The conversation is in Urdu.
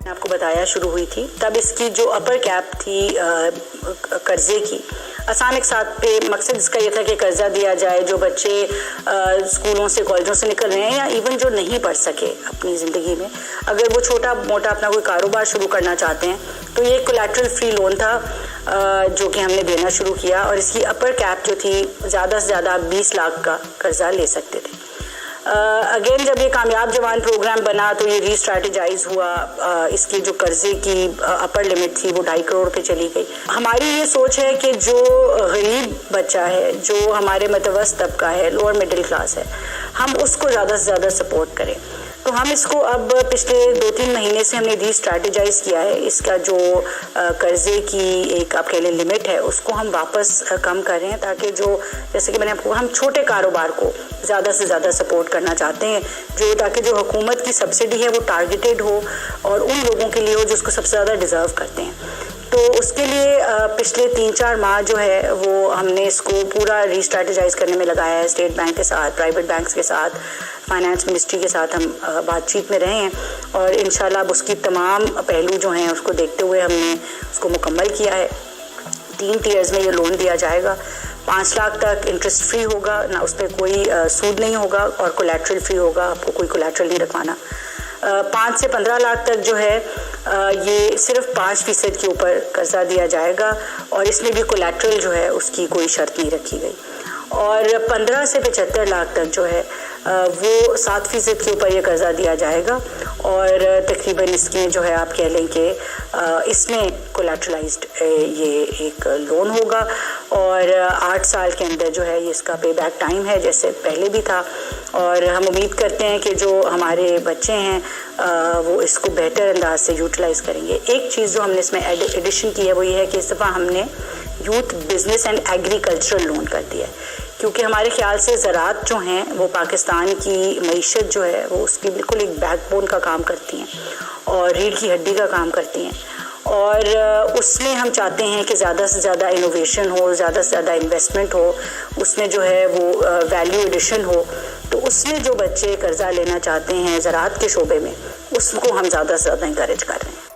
آپ کو بتایا شروع ہوئی تھی تب اس کی جو اپر کیپ تھی قرضے کی، آسان ایک ساتھ پہ مقصد اس کا یہ تھا کہ قرضہ دیا جائے جو بچے اسکولوں سے کالجوں سے نکل رہے ہیں یا ایون جو نہیں پڑھ سکے اپنی زندگی میں، اگر وہ چھوٹا موٹا اپنا کوئی کاروبار شروع کرنا چاہتے ہیں تو یہ کولیٹرل فری لون تھا جو کہ ہم نے دینا شروع کیا، اور اس کی اپر کیپ جو تھی زیادہ سے زیادہ 20 لاکھ کا قرضہ لے سکتے تھے۔ اگین جب یہ کامیاب جوان پروگرام بنا تو یہ ری اسٹریٹجائز ہوا، اس کی جو قرضے کی اپر لمٹ تھی وہ 2.5 کروڑ پہ چلی گئی۔ ہماری یہ سوچ ہے کہ جو غریب بچہ ہے، جو ہمارے متوسط طبقہ ہے، لوور مڈل کلاس ہے، ہم اس کو زیادہ سے زیادہ سپورٹ کریں۔ تو ہم اس کو اب پچھلے 2-3 مہینے سے ہم نے ری اسٹریٹجائز کیا ہے، اس کا جو قرضے کی ایک آپ کہہ لیں لمٹ ہے اس کو ہم واپس کم کر رہے ہیں، تاکہ جو جیسے کہ میں نے آپ کو ہم چھوٹے کاروبار کو زیادہ سے زیادہ سپورٹ کرنا چاہتے ہیں، جو تاکہ جو حکومت کی سبسڈی ہے وہ ٹارگیٹڈ ہو اور ان لوگوں کے لیے ہو جو اس کو سب سے زیادہ ڈیزرو کرتے ہیں۔ تو اس کے لیے پچھلے 3-4 ماہ جو ہے وہ ہم نے اس کو پورا ری اسٹریٹجائز کرنے میں لگایا ہے، اسٹیٹ بینک کے ساتھ، پرائیویٹ بینکس کے ساتھ، فائنانس منسٹری کے ساتھ ہم بات چیت میں رہے ہیں، اور انشاءاللہ اب اس کی تمام پہلو جو ہیں اس کو دیکھتے ہوئے ہم نے اس کو مکمل کیا ہے۔ 3 ٹیئرز میں یہ لون دیا جائے گا، 5 لاکھ تک انٹرسٹ فری ہوگا، نہ اس پہ کوئی سود نہیں ہوگا، اور کولیٹرل فری ہوگا، آپ کو کوئی کولیٹرل نہیں رکھوانا۔ 5 سے 15 لاکھ تک جو ہے یہ صرف 5% کے اوپر قرضہ دیا جائے گا، اور اس میں بھی کولیٹرل جو ہے اس کی کوئی شرط نہیں رکھی گئی، اور 15 سے 75 لاکھ تک جو ہے وہ 7% کے اوپر یہ قرضہ دیا جائے گا، اور تقریباً اس کے جو ہے آپ کہہ لیں کہ اس میں کولیٹرلائزڈ یہ ایک لون ہوگا، اور 8 سال کے اندر جو ہے یہ اس کا پے بیک ٹائم ہے جیسے پہلے بھی تھا، اور ہم امید کرتے ہیں کہ جو ہمارے بچے ہیں وہ اس کو بہتر انداز سے یوٹیلائز کریں گے۔ ایک چیز جو ہم نے اس میں ایڈیشن کی ہے وہ یہ ہے کہ اس دفعہ ہم نے youth business and agricultural loan کر دیا ہے، کیونکہ ہمارے خیال سے زراعت جو ہیں وہ پاکستان کی معیشت جو ہے وہ اس کی بالکل ایک بیک بون کا کام کرتی ہیں اور ریڑھ کی ہڈی کا کام کرتی ہیں، اور اس میں ہم چاہتے ہیں کہ زیادہ سے زیادہ انوویشن ہو، زیادہ سے زیادہ انویسٹمنٹ ہو، اس میں جو ہے وہ ویلیو ایڈیشن ہو، تو اس میں جو بچے قرضہ لینا چاہتے ہیں زراعت کے شعبے میں اس کو ہم زیادہ سے زیادہ انکریج کر رہے ہیں۔